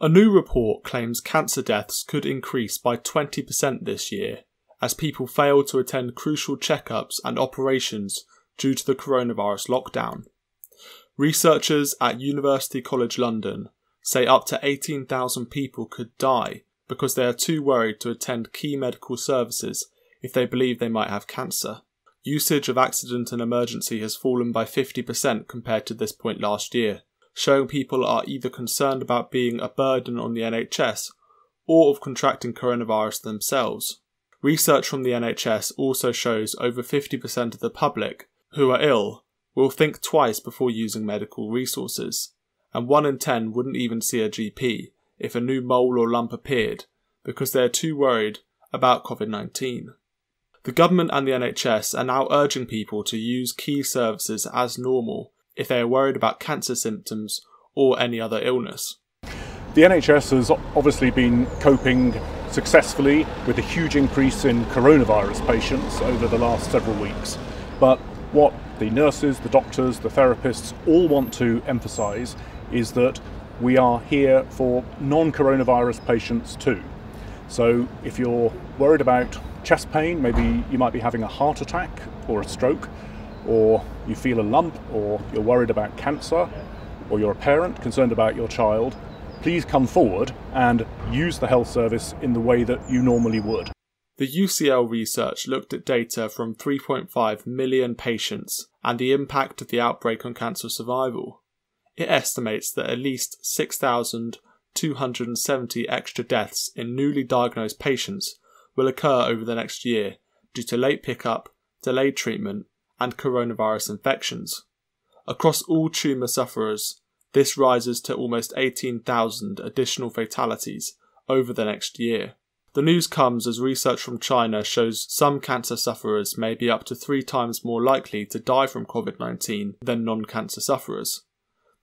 A new report claims cancer deaths could increase by 20% this year, as people fail to attend crucial checkups and operations due to the coronavirus lockdown. Researchers at University College London say up to 18,000 people could die because they are too worried to attend key medical services if they believe they might have cancer. Usage of accident and emergency has fallen by 50% compared to this point last year, showing people are either concerned about being a burden on the NHS or of contracting coronavirus themselves. Research from the NHS also shows over 50% of the public who are ill will think twice before using medical resources, and 1 in 10 wouldn't even see a GP if a new mole or lump appeared because they are too worried about COVID-19. The government and the NHS are now urging people to use key services as normal if they are worried about cancer symptoms or any other illness. The NHS has obviously been coping successfully with a huge increase in coronavirus patients over the last several weeks. But what the nurses, the doctors, the therapists all want to emphasise is that we are here for non-coronavirus patients too. So if you're worried about chest pain, maybe you might be having a heart attack or a stroke, or you feel a lump, or you're worried about cancer, or you're a parent concerned about your child, please come forward and use the health service in the way that you normally would. The UCL research looked at data from 3.5 million patients and the impact of the outbreak on cancer survival. It estimates that at least 6,270 extra deaths in newly diagnosed patients will occur over the next year due to late pickup, delayed treatment, and coronavirus infections. Across all tumour sufferers, this rises to almost 18,000 additional fatalities over the next year. The news comes as research from China shows some cancer sufferers may be up to 3 times more likely to die from COVID-19 than non-cancer sufferers.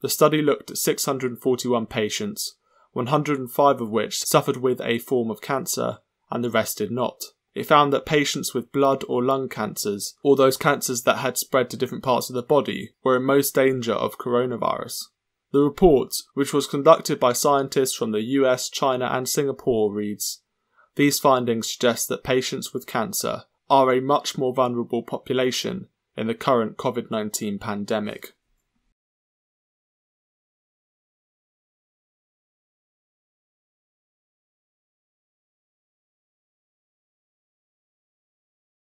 The study looked at 641 patients, 105 of which suffered with a form of cancer and the rest did not. It found that patients with blood or lung cancers, or those cancers that had spread to different parts of the body, were in most danger of coronavirus. The report, which was conducted by scientists from the US, China and Singapore, reads, "These findings suggest that patients with cancer are a much more vulnerable population in the current COVID-19 pandemic."